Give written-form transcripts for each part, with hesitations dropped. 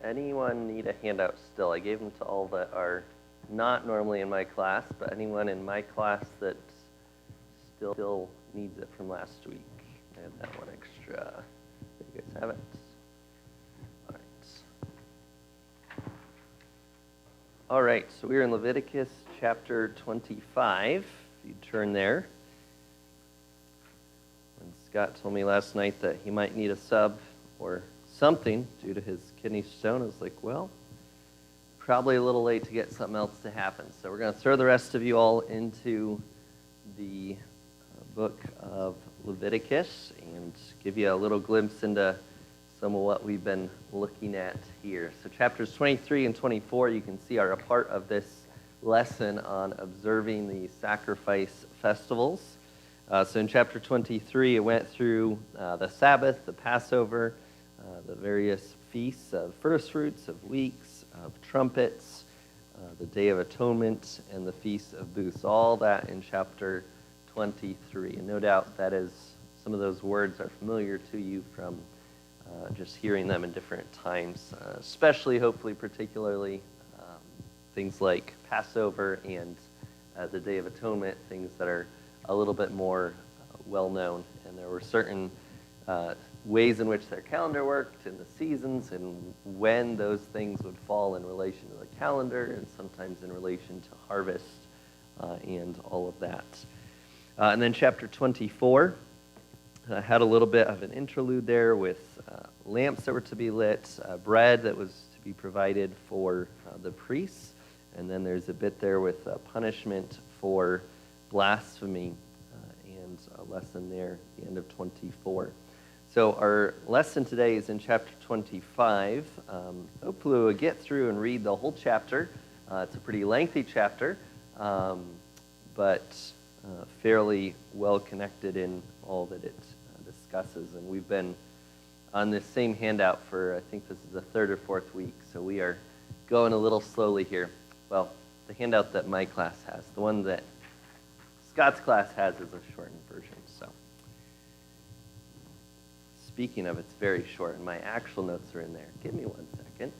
anyone need a handout still? I gave them to all that are not normally in my class, but anyone in my class that still needs it from last week. I have that one extra. You guys have it? All right. All right, so we're in Leviticus chapter 25. If you turn there. When Scott told me last night that he might need a sub or something due to his kidney stone, I was like, well, probably a little late to get something else to happen. So we're going to throw the rest of you all into the book of Leviticus and give you a little glimpse into some of what we've been looking at here. So chapters 23 and 24, you can see, are a part of this lesson on observing the sacrifice festivals. So in chapter 23, it went through the Sabbath, the Passover, the various feasts of first fruits, of weeks, of trumpets, the Day of Atonement, and the Feast of Booths. All that in chapter 23. And no doubt that is, some of those words are familiar to you from just hearing them in different times, especially, hopefully, particularly things like Passover and the Day of Atonement, things that are a little bit more well-known. And there were certain ways in which their calendar worked and the seasons and when those things would fall in relation to the calendar and sometimes in relation to harvest and all of that. And then chapter 24 had a little bit of an interlude there with lamps that were to be lit, bread that was to be provided for the priests, and then there's a bit there with punishment for blasphemy and a lesson there at the end of 24. So our lesson today is in chapter 25. Hopefully we'll get through and read the whole chapter. It's a pretty lengthy chapter, but fairly well connected in all that it discusses. And we've been on this same handout for, I think this is the third or fourth week, so we are going a little slowly here. Well, the handout that my class has, the one that Scott's class has, is a shortened version. So, speaking of, it's very short, and my actual notes are in there. Give me 1 second.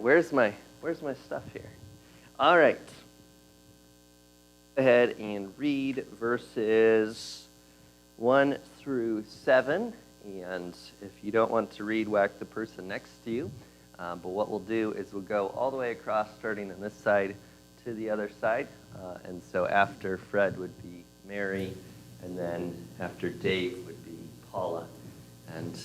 Where's my stuff here? All right. Go ahead and read verses 1 through 7. And if you don't want to read, whack the person next to you. But what we'll do is we'll go all the way across, starting on this side to the other side. And so after Fred would be Mary, and then after Dave would be Paula, and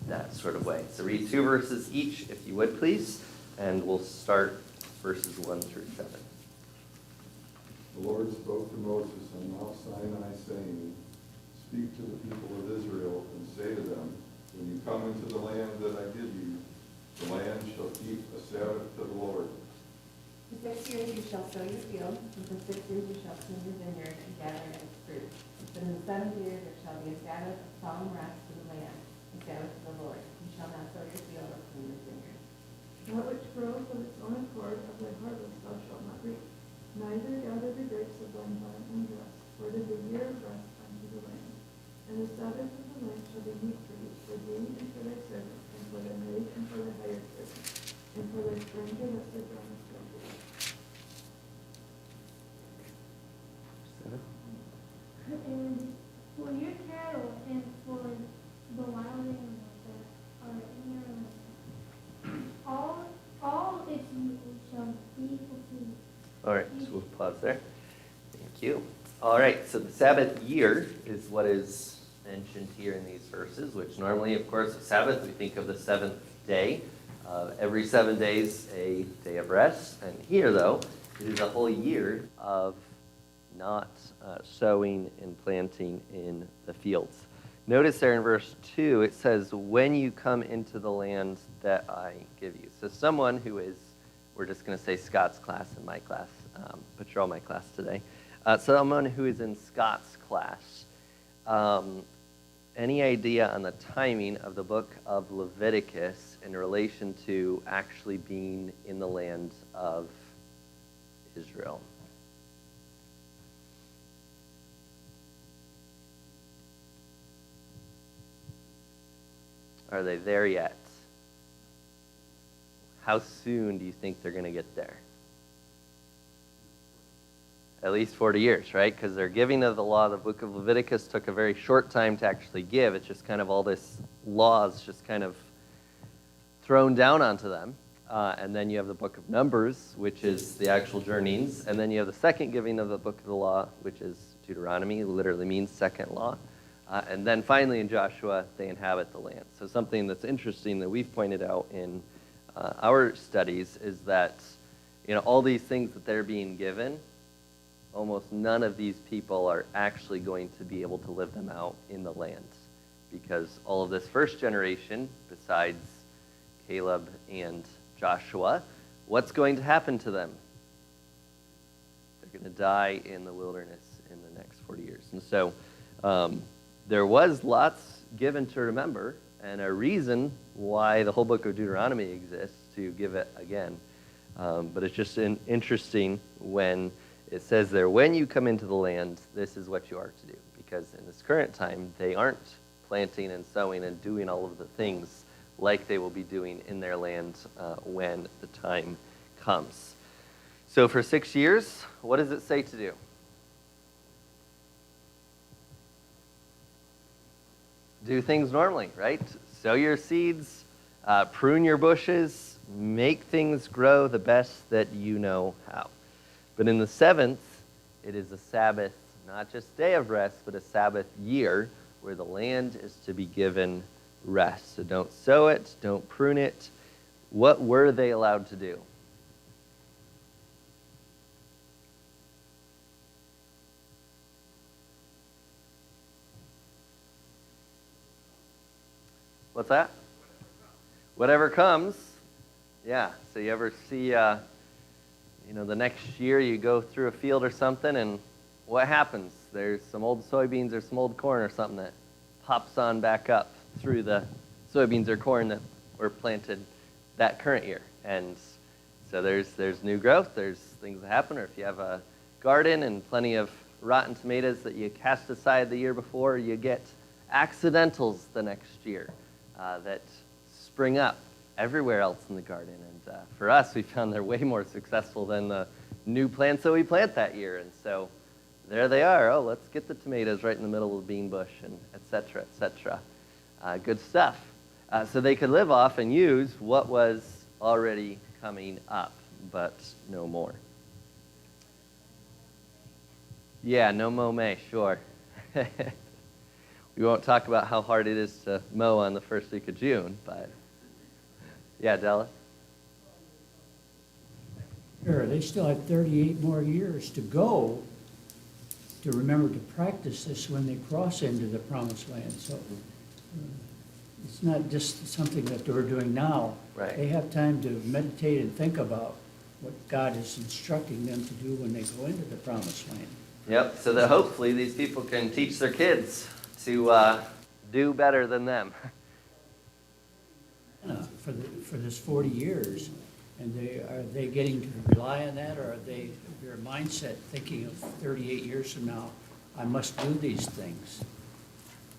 that sort of way. So read 2 verses each, if you would, please. And we'll start verses 1 through 7. The Lord spoke to Moses on Mount Sinai, saying, "Speak to the people of Israel and say to them, when you come into the land that I give you, the land shall keep a Sabbath to the Lord. For 6 years you shall sow your field, and for 6 years you shall tend your vineyard and gather its fruit. But in the 7th year there shall be a Sabbath of solemn rest to the land, a Sabbath to the Lord. You shall not sow your field or tend your vineyard. That which grows of its own accord of thy harvest thou shalt not reap, neither gather the grapes of thine vine and dress, for it is a year of rest unto the land. And the Sabbath of the land shall be meat for thee, for thee and for thy servant, and for thy maid, and for thy hired servant, and for thy stranger that sojourneth with thee." And for your cattle and for the wild animals that are in your land, all its meat shall be for food. All right, so we'll pause there. Thank you. All right, so the Sabbath year is what is mentioned here in these verses, which normally, of course, the Sabbath, we think of the 7th day. Every 7 days, a day of rest. And here, though, it is a whole year of not sowing and planting in the fields. Notice there in verse 2, it says, when you come into the land that I give you. So someone who is, we're just going to say Scott's class and my class, but you're all my class today. Someone who is in Scott's class any idea on the timing of the book of Leviticus in relation to actually being in the land of Israel? Are they there yet? How soon do you think they're going to get there? At least 40 years, right? Because their giving of the law, the book of Leviticus, took a very short time to actually give. It's just kind of all this laws just kind of thrown down onto them. And then you have the book of Numbers, which is the actual journeyings. And then you have the second giving of the book of the law, which is Deuteronomy, literally means second law. And then finally in Joshua, they inhabit the land. So something that's interesting that we've pointed out in our studies is that, all these things that they're being given, almost none of these people are actually going to be able to live them out in the land, because all of this first generation, besides Caleb and Joshua, what's going to happen to them? They're going to die in the wilderness in the next 40 years. And so there was lots given to remember, and a reason why the whole book of Deuteronomy exists, to give it again. But it's just interesting when it says there, when you come into the land, this is what you are to do. Because in this current time, they aren't planting and sowing and doing all of the things like they will be doing in their land when the time comes. So for 6 years, what does it say to do? Do things normally, right? Sow your seeds, prune your bushes, make things grow the best that you know how. But in the seventh, it is a Sabbath, not just day of rest, but a Sabbath year where the land is to be given rest. So don't sow it, don't prune it. What were they allowed to do? What's that? Whatever comes. Yeah, so you ever see, the next year you go through a field or something, and what happens? There's some old soybeans or some old corn or something that pops on back up through the soybeans or corn that were planted that current year. And so there's new growth, there's things that happen, or if you have a garden and plenty of rotten tomatoes that you cast aside the year before, you get accidentals the next year that spring up everywhere else in the garden. And for us, we found they're way more successful than the new plants that we plant that year. And so there they are. Oh, let's get the tomatoes right in the middle of the bean bush, and et cetera, et cetera. Good stuff. So they could live off and use what was already coming up, but no more. Yeah, no mow May, sure. We won't talk about how hard it is to mow on the first week of June, but yeah, Della? Sure, they still have 38 more years to go to remember to practice this when they cross into the promised land. So it's not just something that they're doing now. Right. They have time to meditate and think about what God is instructing them to do when they go into the promised land. Yep, so that hopefully these people can teach their kids to do better than them. For this 40 years, and are they getting to rely on that, or are they their mindset thinking of 38 years from now, I must do these things?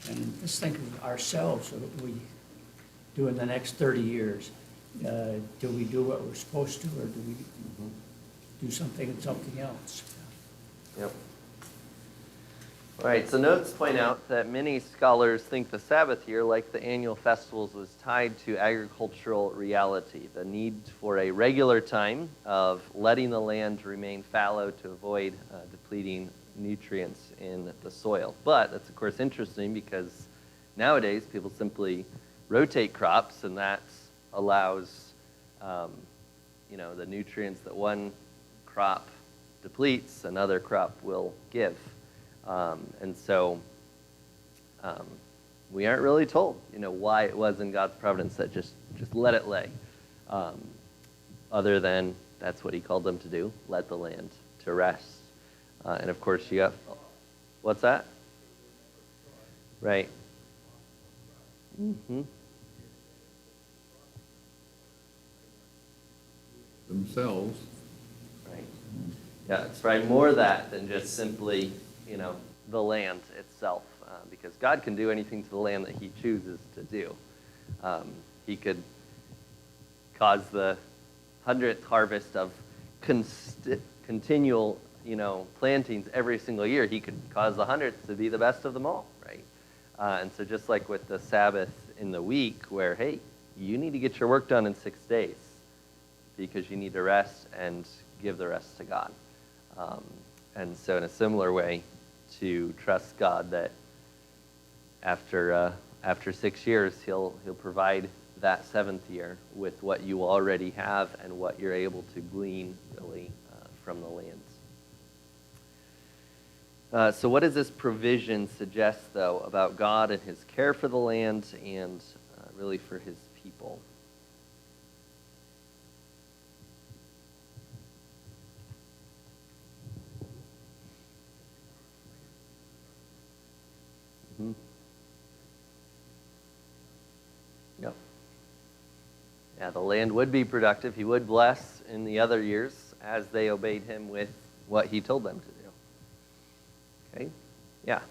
And just think of ourselves, what we do in the next 30 years. Do we do what we're supposed to, or do we do something else? Yep. All right, so notes point out that many scholars think the Sabbath year, like the annual festivals, was tied to agricultural reality, the need for a regular time of letting the land remain fallow to avoid depleting nutrients in the soil. But that's, of course, interesting because nowadays people simply rotate crops, and that allows the nutrients that one crop depletes, another crop will give. And so we aren't really told, why it was in God's providence that just let it lay, other than that's what he called them to do, let the land to rest. And of course you have, what's that? Right. Mm-hmm. Themselves. Right. Yeah, it's probably more that than just simply, the land itself, because God can do anything to the land that he chooses to do. He could cause the 100th harvest of continual, plantings every single year. He could cause the 100th to be the best of them all, right? And so just like with the Sabbath in the week, where, hey, you need to get your work done in 6 days because you need to rest and give the rest to God. And so in a similar way, to trust God that after 6 years, he'll provide that 7th year with what you already have and what you're able to glean, really, from the land. So what does this provision suggest, though, about God and his care for the land and really for his people? Mm-hmm. Yep. Yeah, the land would be productive. He would bless in the other years as they obeyed him with what he told them to do. Okay? Yeah.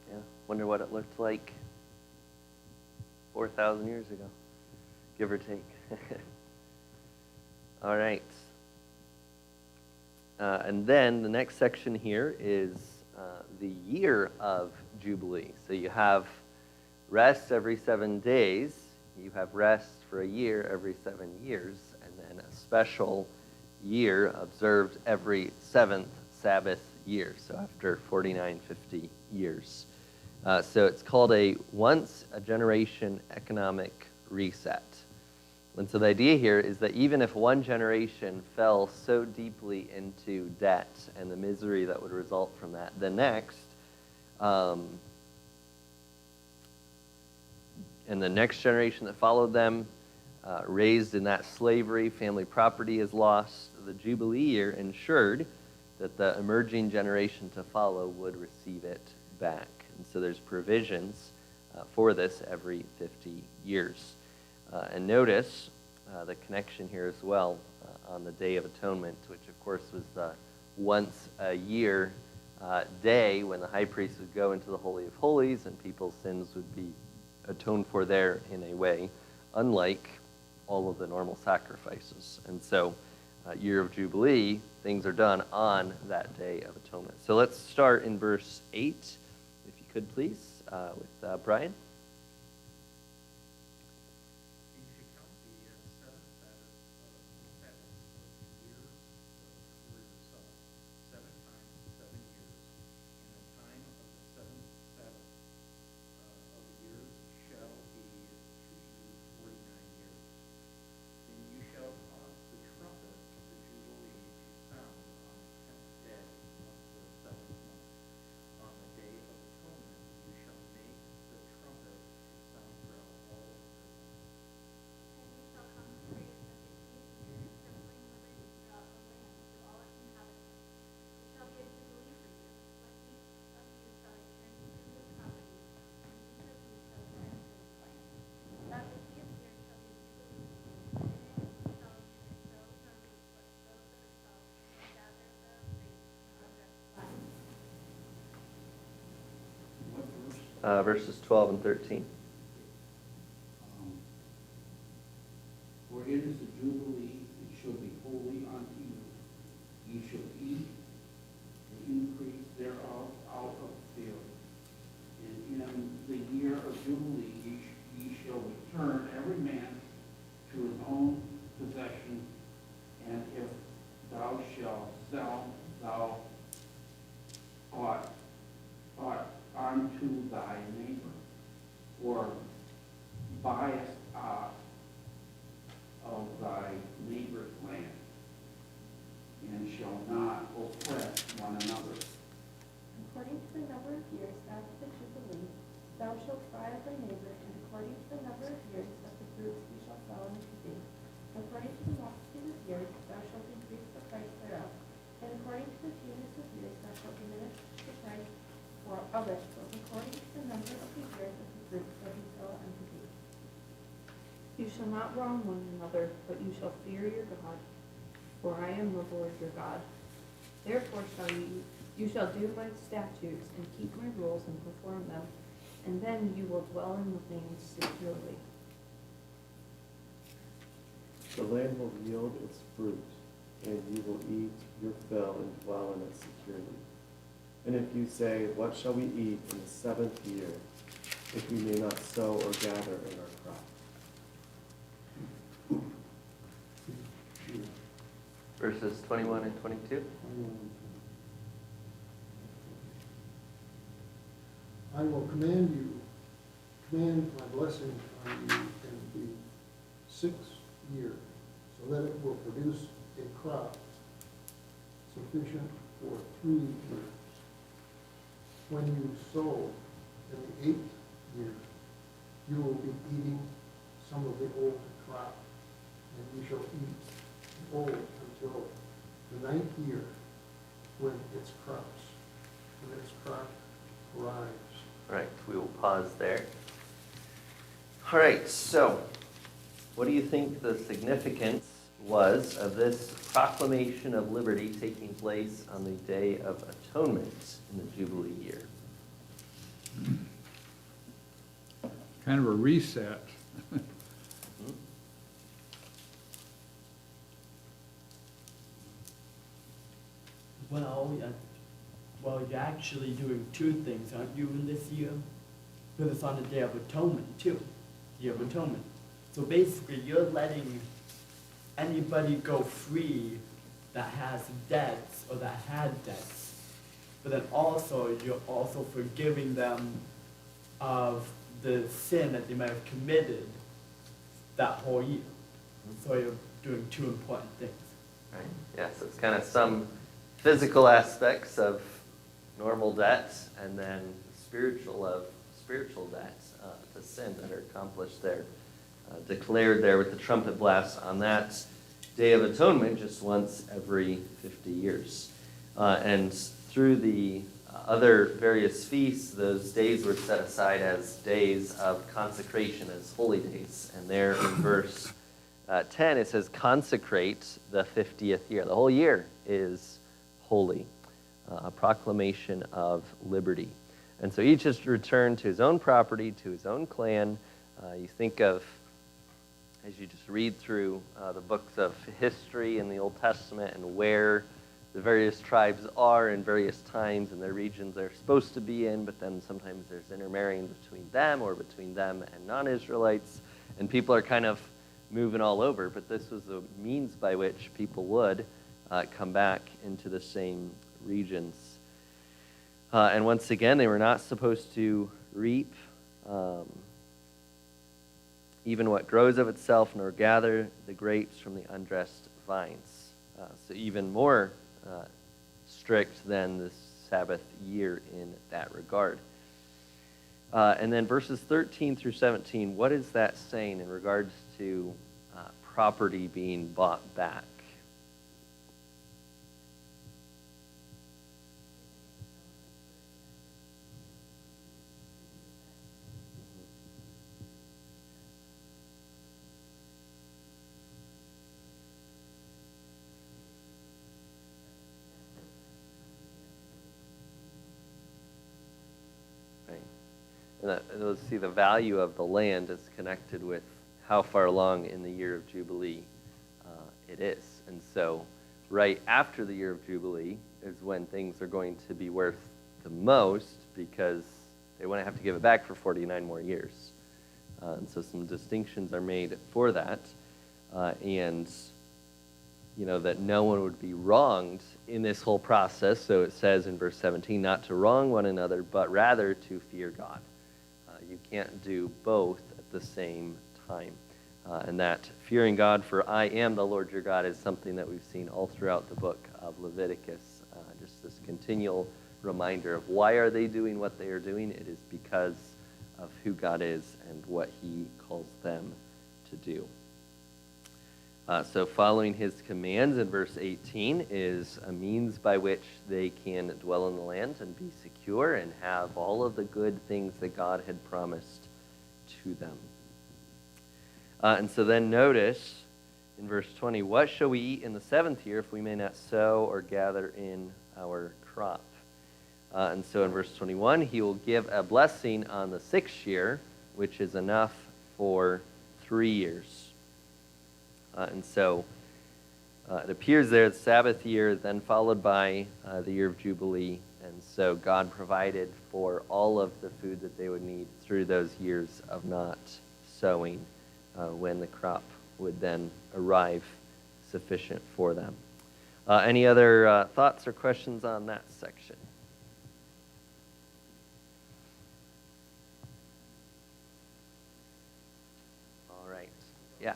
Yeah. Wonder what it looked like 4,000 years ago, give or take. All right. And then the next section here is the year of Jubilee. So you have rest every 7 days. You have rest for a year every 7 years. And then a special year observed every 7th Sabbath year. So after 4950 years. So it's called a once-a-generation economic reset. And so the idea here is that even if one generation fell so deeply into debt and the misery that would result from that, the next, and the next generation that followed them, raised in that slavery, family property is lost. The Jubilee year ensured that the emerging generation to follow would receive it back. And so there's provisions for this every 50 years. And notice the connection here as well on the Day of Atonement, which of course was the once a year day when the high priest would go into the Holy of Holies and people's sins would be atoned for there in a way, unlike all of the normal sacrifices. And so year of Jubilee, things are done on that Day of Atonement. So let's start in verse 8, if you could please, with Brian. Verses 12 and 13. For it is the Jubilee, it shall be holy unto you. Ye shall eat the increase thereof out of the field. And in the year of Jubilee ye shall return every man to his own possession. And if thou shalt sell thou ought unto thy neighbor, or buyest You shall not wrong one another, but you shall fear your God, for I am the Lord your God. Therefore you shall do my statutes and keep my rules and perform them, and then you will dwell in the land securely. The land will yield its fruit, and you will eat your fill and dwell in it securely. And if you say, what shall we eat in the 7th year, if we may not sow or gather in our crop? Verses 21 and 22. I will command my blessing on you in the 6th year, so that it will produce a crop sufficient for 3 years. When you sow in the 8th year, you will be eating some of the old crop, and you shall eat the old until the 9th year, when its crop arrives. All right, we will pause there. All right, so what do you think the significance was of this proclamation of liberty taking place on the Day of Atonement in the Jubilee year? Kind of a reset. Well, you're actually doing two things, aren't you, in this year? Because it's on the Day of Atonement, too. Day of Atonement. So basically, you're letting anybody go free that has debts or that had debts. But then also, you're also forgiving them of the sin that they might have committed that whole year. So you're doing two important things. Right. Yes, it's kind of some physical aspects of normal debts, and then spiritual debts to sin that are accomplished there, declared there with the trumpet blast on that Day of Atonement just once every 50 years. And through the other various feasts, those days were set aside as days of consecration, as holy days. And there in verse 10, it says, consecrate the 50th year. The whole year is holy, a proclamation of liberty. And so each is returned to his own property, to his own clan. You think of, as you just read through the books of history in the Old Testament and where the various tribes are in various times and their regions they're supposed to be in, but then sometimes there's intermarrying between them or between them and non-Israelites, and people are kind of moving all over, but this was the means by which people would come back into the same regions. And once again, they were not supposed to reap even what grows of itself, nor gather the grapes from the undressed vines. So even more strict than the Sabbath year in that regard. And then verses 13 through 17, what is that saying in regards to property being bought back? And let's see, the value of the land is connected with how far along in the year of Jubilee it is. And so right after the year of Jubilee is when things are going to be worth the most, because they wouldn't have to give it back for 49 more years. And so some distinctions are made for that. And, you know, that no one would be wronged in this whole process. So it says in verse 17, not to wrong one another, but rather to fear God. You can't do both at the same time. And that fearing God, for I am the Lord your God, is something that we've seen all throughout the book of Leviticus. Just this continual reminder of why are they doing what they are doing? It is because of who God is and what he calls them to do. So following his commands in verse 18 is a means by which they can dwell in the land and be secure and have all of the good things that God had promised to them. And so then notice in verse 20, what shall we eat in the 7th year if we may not sow or gather in our crop? And so in verse 21, he will give a blessing on the 6th year, which is enough for 3 years. And so it appears there the Sabbath year, then followed by the year of Jubilee. And so God provided for all of the food that they would need through those years of not sowing when the crop would then arrive sufficient for them. Any other thoughts or questions on that section? All right. Yeah.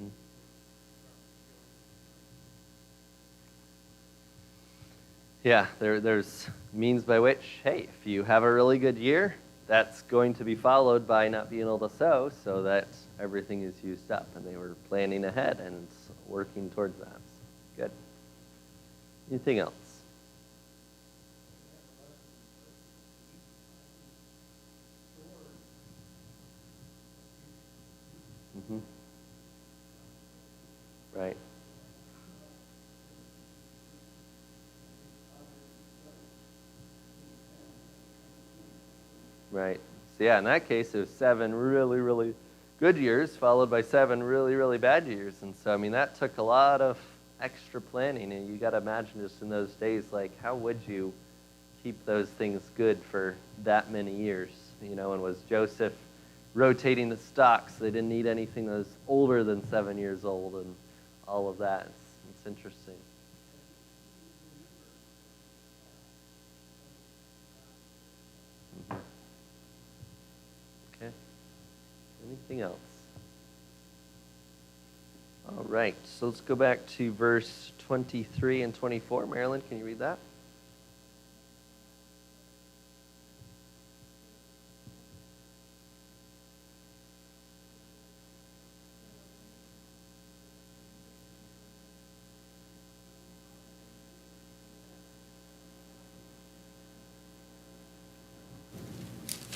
Mhm. Yeah, there's means by which, hey, if you have a really good year, that's going to be followed by not being able to sow so that everything is used up. And they were planning ahead and working towards that. So, good. Anything else? Mm-hmm. Right. Right. So yeah, in that case, it was 7 really, really good years followed by 7 really, really bad years. And so, I mean, that took a lot of extra planning. And you got to imagine just in those days, like, how would you keep those things good for that many years? You know, and was Joseph rotating the stocks? They didn't need anything that was older than 7 years old and all of that. It's interesting. Mm-hmm. Okay. Anything else? All right, so let's go back to verse 23 and 24. Marilyn, can you read that?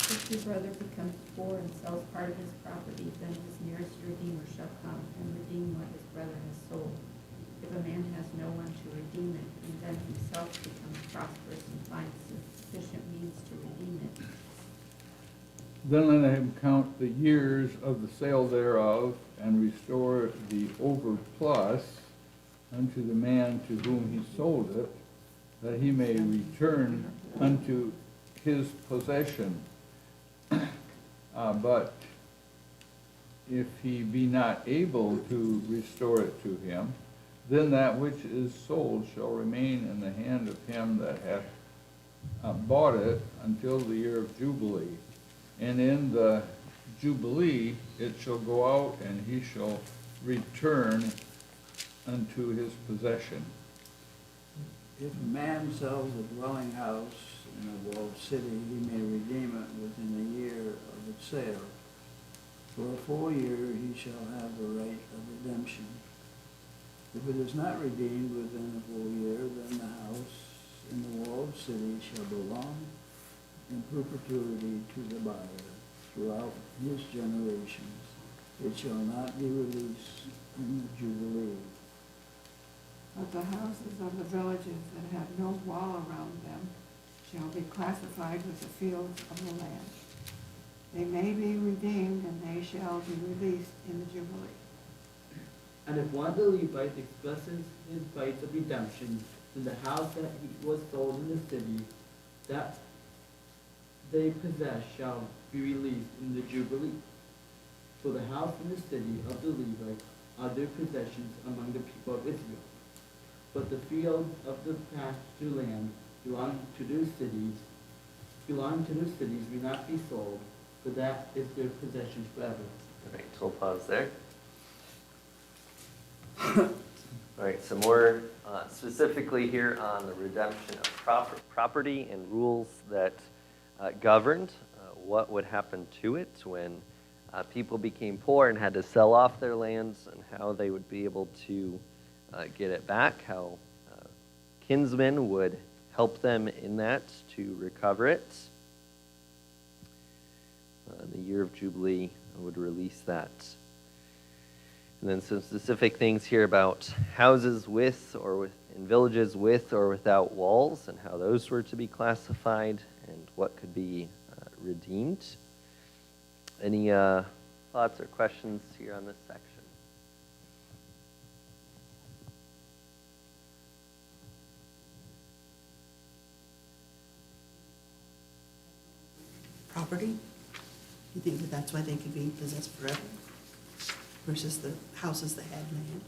If your brother becomes poor and sells part of his property, then his nearest redeemer shall come and redeem what his brother has sold. If a man has no one to redeem it, and then himself becomes prosperous and finds sufficient means to redeem it, Then let him count the years of the sale thereof, and restore the overplus unto the man to whom he sold it, that he may return unto his possession. But if he be not able to restore it to him, then that which is sold shall remain in the hand of him that hath bought it until the year of Jubilee. And in the Jubilee it shall go out, and he shall return unto his possession. If a man sells a dwelling house in a walled city, he may redeem it within a year of its sale. For a full year he shall have the right of redemption. If it is not redeemed within a full year, then the house in the walled city shall belong in perpetuity to the buyer throughout his generations. It shall not be released in the Jubilee. But the houses of the villages that have no wall around them shall be classified with the fields of the land. They may be redeemed, and they shall be released in the Jubilee. And if one of the Levites expresses his rights of redemption, then the house that he was sold in the city that they possess shall be released in the Jubilee. For the house and the city of the Levites are their possessions among the people of Israel. But the fields of the pasture land belonging to those cities may not be sold, for that is their possession forever. All right, so we'll pause there. All right, so more specifically here on the redemption of property and rules that governed what would happen to it when people became poor and had to sell off their lands, and how they would be able to get it back, how kinsmen would help them in that to recover it. in the year of Jubilee would release that. And then some specific things here about houses with or with in villages with or without walls and how those were to be classified and what could be redeemed. Any thoughts or questions here on this section? Property? You think that that's why they could be possessed forever versus the houses that had land?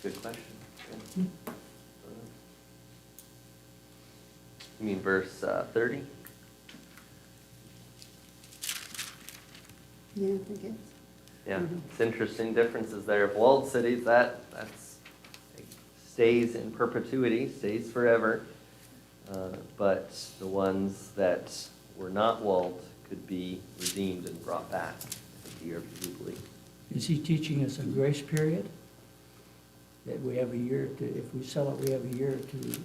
Good question. Yeah. You mean verse 30? Yeah, I think it's. Yeah, it's interesting differences there. If walled cities, that's it stays in perpetuity, stays forever. But the ones that were not walled could be redeemed and brought back at the year of Jubilee. Is he teaching us a grace period? That we have a year to, if we sell it, we have a year to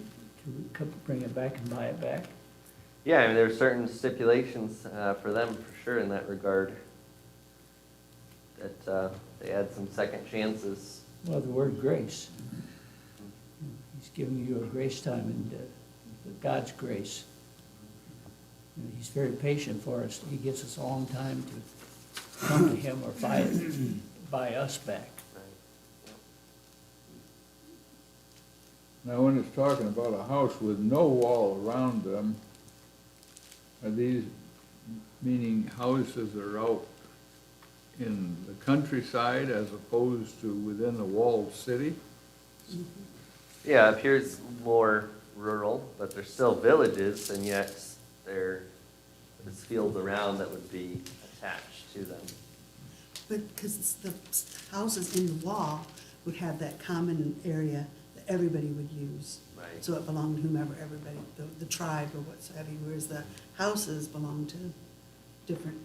bring it back and buy it back? Yeah, I mean, there are certain stipulations for them, for sure, in that regard. That they had some second chances. Well, the word grace. He's giving you a grace time and God's grace. And he's very patient for us. He gives us a long time to come to him or buy us back. Now, when it's talking about a house with no wall around them, are these meaning houses that are out in the countryside as opposed to within the walled city? Yeah, it appears more rural, but they're still villages, and yet there's fields around that would be attached to them. But because the houses in the wall would have that common area that everybody would use. Right. So it belonged to whomever, everybody, the tribe or what's have you, whereas the houses belong to different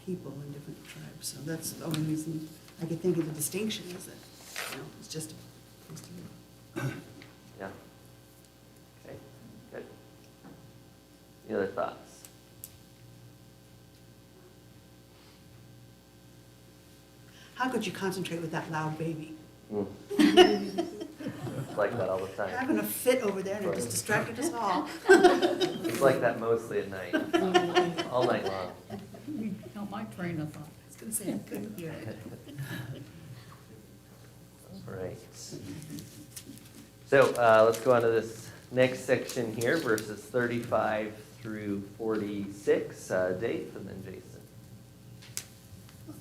people in different tribes. So that's the only reason I could think of the distinction is that, you know, it's just. Yeah. Okay, good. Any other thoughts? How could you concentrate with that loud baby? It's like that all the time. Having a fit over there and it just distracted us all. It's like that mostly at night, all night long. You help my train of thought. I was gonna say, I couldn't hear it. All right. So let's go on to this next section here, verses 35 through 46. Dave and then Jason.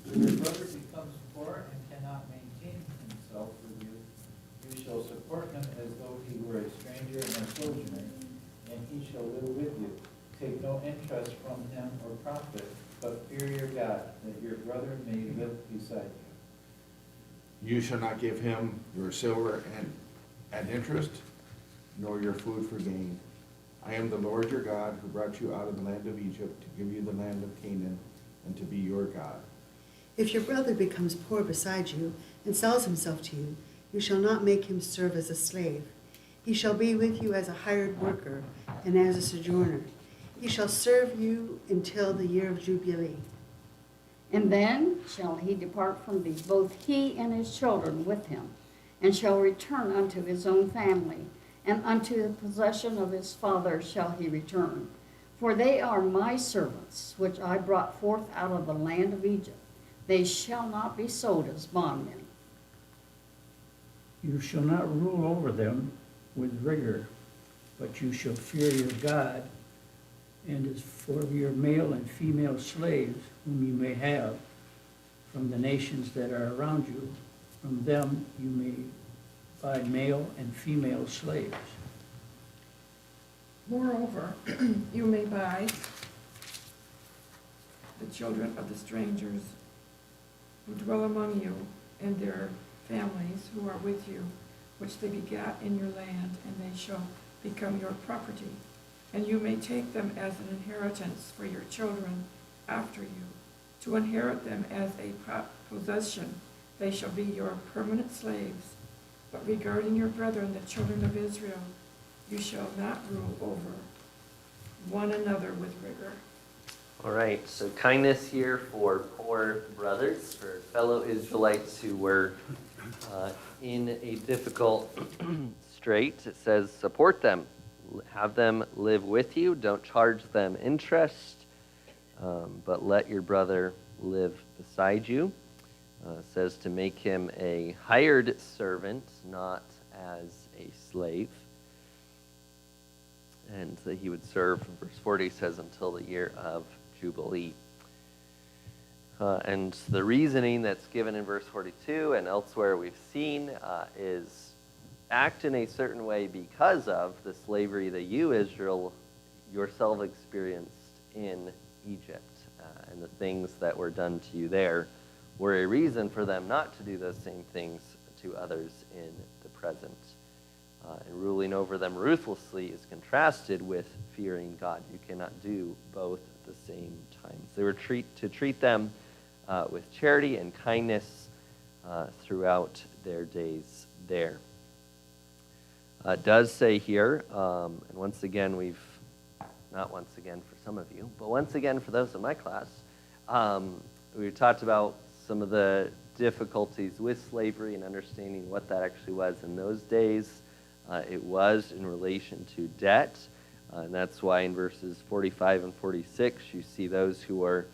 When your brother becomes poor and cannot maintain himself with you, you shall support him as though he were a stranger and a sojourner, and he shall live with you. Take no interest from him or profit, but fear your God, that your brother may live beside you. You shall not give him your silver at interest, nor your food for gain. I am the Lord your God, who brought you out of the land of Egypt to give you the land of Canaan, and to be your God. If your brother becomes poor beside you and sells himself to you, you shall not make him serve as a slave. He shall be with you as a hired worker and as a sojourner. He shall serve you until the year of Jubilee. And then shall he depart from thee, both he and his children with him, and shall return unto his own family, and unto the possession of his father shall he return. For they are my servants, which I brought forth out of the land of Egypt. They shall not be sold as bondmen. You shall not rule over them with rigor, but you shall fear your God, and as for your male and female slaves, whom you may have from the nations that are around you, from them you may buy male and female slaves. Moreover, you may buy the children of the strangers who dwell among you and their families who are with you, which they begat in your land, and they shall become your property. And you may take them as an inheritance for your children after you, to inherit them as a possession. They shall be your permanent slaves. But regarding your brethren, the children of Israel, you shall not rule over one another with rigor. All right, so kindness here for poor brothers, for fellow Israelites who were in a difficult strait. It says, support them, have them live with you, don't charge them interest, but let your brother live beside you. It says to make him a hired servant, not as a slave. And that he would serve, verse 40 says, until the year of Jubilee. And the reasoning that's given in verse 42 and elsewhere we've seen is act in a certain way because of the slavery that you, Israel, yourself experienced in Egypt. And the things that were done to you there were a reason for them not to do those same things to others in the present. And ruling over them ruthlessly is contrasted with fearing God. You cannot do both at the same time. So they were to treat them with charity and kindness throughout their days there. It does say here, and once again not once again for some of you, but once again for those in my class, we talked about some of the difficulties with slavery and understanding what that actually was in those days. It was in relation to debt, and that's why in verses 45 and 46 you see those who are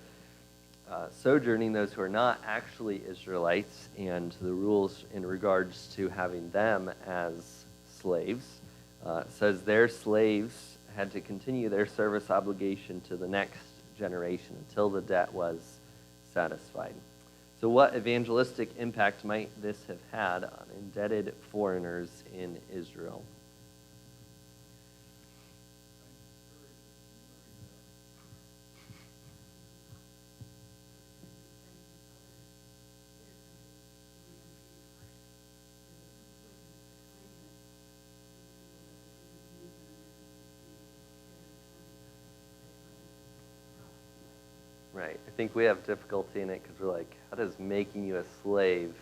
sojourning, those who are not actually Israelites, and the rules in regards to having them as slaves. It says their slaves had to continue their service obligation to the next generation until the debt was satisfied. So what evangelistic impact might this have had on indebted foreigners in Israel? Right. I think we have difficulty in it because we're like, how does making you a slave,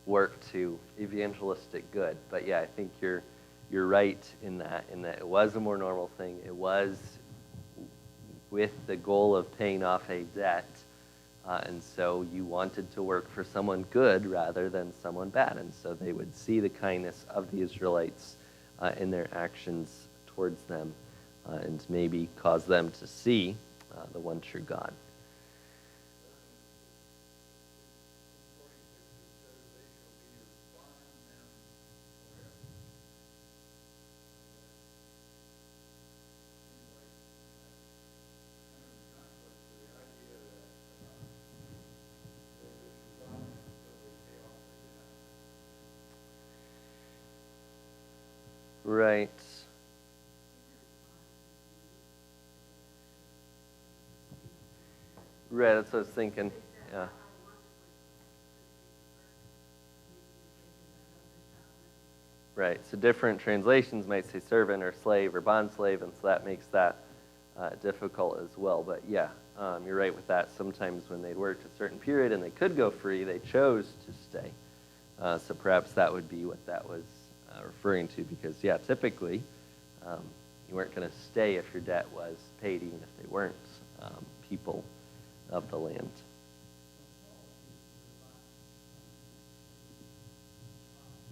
work to evangelistic good? But yeah, I think you're right in that it was a more normal thing. It was with the goal of paying off a debt, and so you wanted to work for someone good rather than someone bad, and so they would see the kindness of the Israelites in their actions towards them, and maybe cause them to see the one true God. Right. Right, that's what I was thinking. Yeah. Right, so different translations might say servant or slave or bond slave, and so that makes that difficult as well. But yeah, you're right with that. Sometimes when they'd worked a certain period and they could go free, they chose to stay. So perhaps that would be what that was referring to, because yeah, typically you weren't going to stay if your debt was paid, even if they weren't people of the land.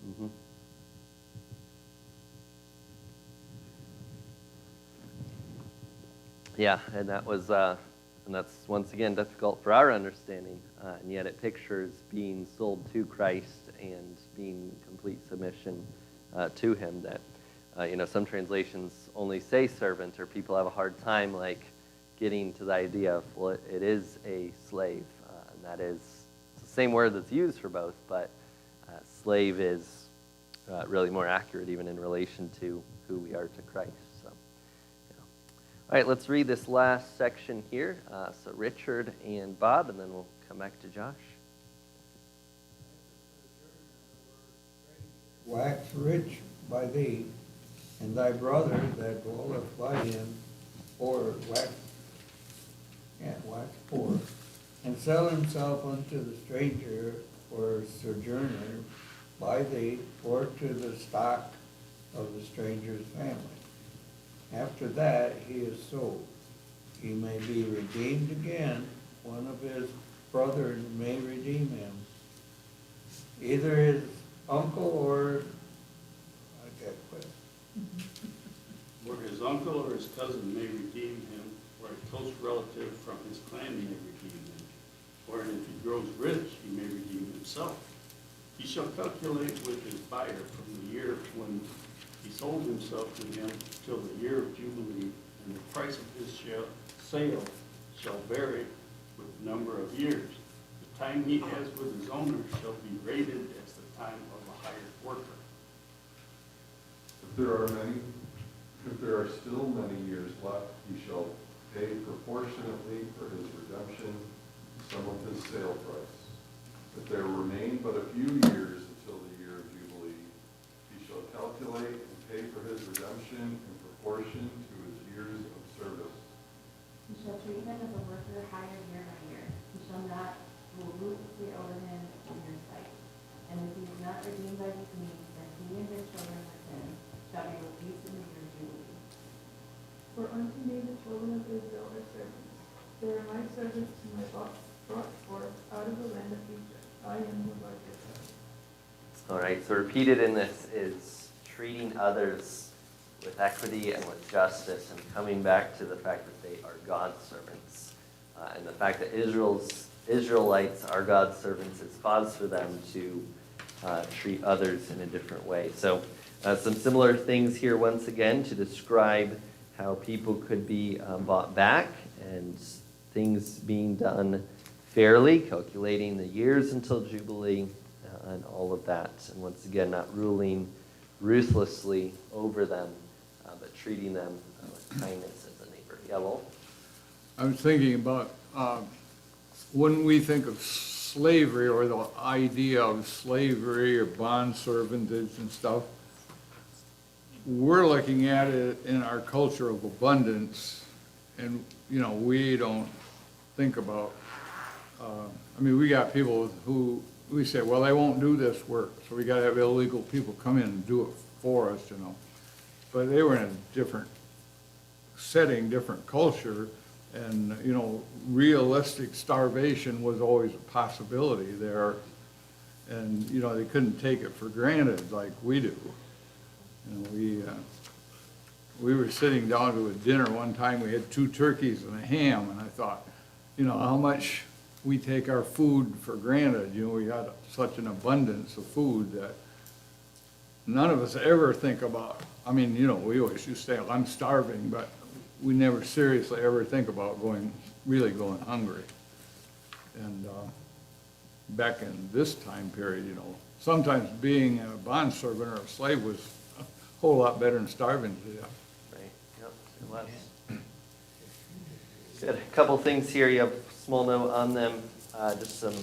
Mm-hmm. Yeah, and that's once again difficult for our understanding, and yet it pictures being sold to Christ and being in complete submission to Him. That some translations only say servant, or people have a hard time getting to the idea of, well, it is a slave, and that is the same word that's used for both, but slave is really more accurate even in relation to who we are to Christ. So, all right, let's read this last section here. So Richard and Bob, and then we'll come back to Josh. Wax rich by thee, and thy brother that dwelleth by him, or wax poor, and sell himself unto the stranger or sojourner by thee, or to the stock of the stranger's family. After that, he is sold. He may be redeemed again. One of his brothers may redeem him. Either his uncle or, I got quit. Or his uncle or his cousin may redeem him, or a close relative from his clan may redeem him. Or if he grows rich, he may redeem himself. He shall calculate with his buyer from the year when he sold himself to him till the year of Jubilee, and the price of his sale shall vary with the number of years. The time he has with his owner shall be rated as the time of a hired worker. If there are still many years left, he shall pay proportionately for his redemption some of his sale price. If there remain but a few years until the year of Jubilee, he shall calculate and pay for his redemption in proportion to his years of service. You shall treat him as a worker hired year by year. He shall not rule ruthlessly over him in your sight. And if he is not redeemed by these means, then he and his children with him shall be released in the year of Jubilee. For unto me the children of Israel are servants. They are my servants whom I brought forth out of the land of Egypt. I am the Lord your God. All right, so repeated in this is treating others with equity and with justice, and coming back to the fact that they are God's servants. And the fact that Israelites are God's servants is cause for them to treat others in a different way. So some similar things here once again to describe how people could be bought back and things being done fairly, calculating the years until Jubilee, and all of that. And once again, not ruling ruthlessly over them, but treating them with kindness as a neighbor. Yeah, well? I was thinking about when we think of slavery or the idea of slavery or bond servantage and stuff, we're looking at it in our culture of abundance, and we don't think about. We got people who we say, well, they won't do this work, so we got to have illegal people come in and do it for us, But they were in a different setting, different culture, and realistic starvation was always a possibility there, and they couldn't take it for granted like we do. We were sitting down to a dinner one time. We had 2 turkeys and a ham, and I thought, how much we take our food for granted. We got such an abundance of food that none of us ever think about. We always used to say, I'm starving, but we never seriously ever think about really going hungry. And back in this time period, sometimes being a bondservant or a slave was a whole lot better than starving to death. Right, yep, it was. Good. A couple things here. You have a small note on them, just some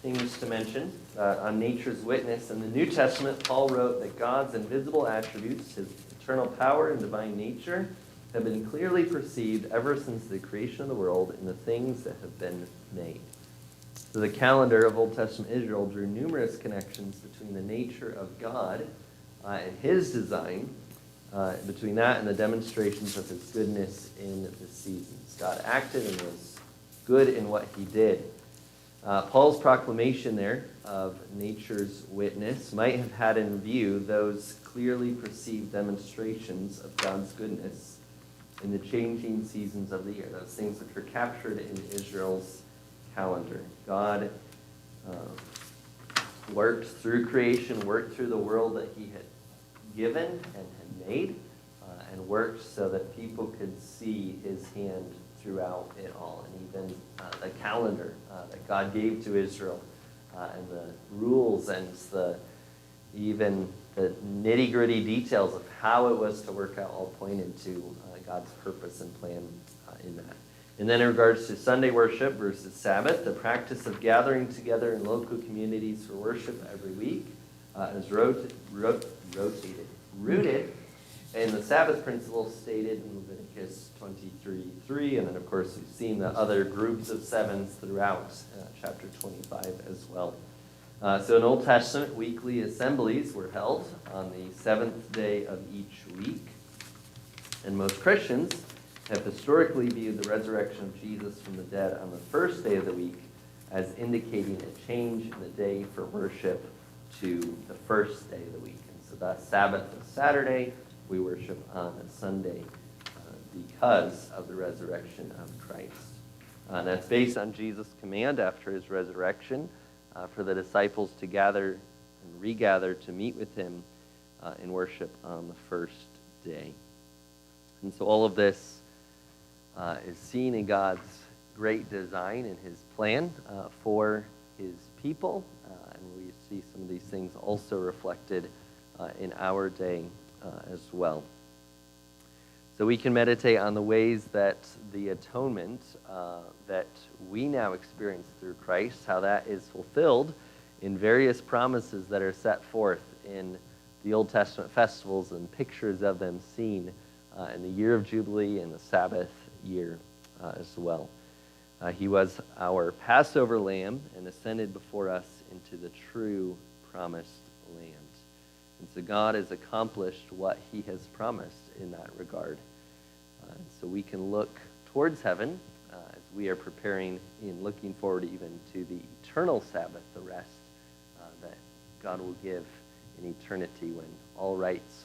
things to mention. On nature's witness, in the New Testament, Paul wrote that God's invisible attributes, his eternal power and divine nature, have been clearly perceived ever since the creation of the world in the things that have been made. So the calendar of Old Testament Israel drew numerous connections between the nature of God and his design, between that and the demonstrations of his goodness in the seasons. God acted and was good in what he did. Paul's proclamation there of nature's witness might have had in view those clearly perceived demonstrations of God's goodness in the changing seasons of the year, those things which were captured in Israel's calendar. God worked through creation, worked through the world that he had given and had made, and worked so that people could see his hand throughout it all. And even the calendar that God gave to Israel, and the rules and even the nitty-gritty details of how it was to work out all pointed to God's purpose and plan in that. And then in regards to Sunday worship versus Sabbath, the practice of gathering together in local communities for worship every week is rooted in the Sabbath principle stated in Leviticus 23:3, and then of course we've seen the other groups of sevens throughout chapter 25 as well. So in Old Testament, weekly assemblies were held on the 7th day of each week. And most Christians have historically viewed the resurrection of Jesus from the dead on the first day of the week as indicating a change in the day for worship to the first day of the week. And so that Sabbath is Saturday, we worship on a Sunday because of the resurrection of Christ. And that's based on Jesus' command after his resurrection for the disciples to gather and regather to meet with him in worship on the first day. And so all of this is seen in God's great design and his plan for his people. And we see some of these things also reflected in our day as well. So we can meditate on the ways that the atonement that we now experience through Christ, how that is fulfilled in various promises that are set forth in the Old Testament festivals and pictures of them seen in the year of Jubilee and the Sabbath year as well. He was our Passover lamb and ascended before us into the true promised land. And so God has accomplished what he has promised in that regard. And so we can look towards heaven as we are preparing and looking forward even to the eternal Sabbath, the rest that God will give in eternity when all rights,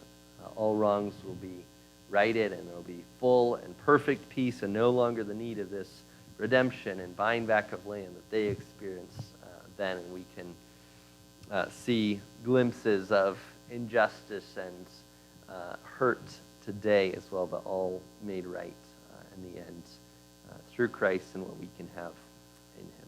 all wrongs will be righted and there will be full and perfect peace and no longer the need of this redemption and buying back of land that they experience then. And we can see glimpses of injustice and hurt today as well, but all made right in the end through Christ and what we can have in him.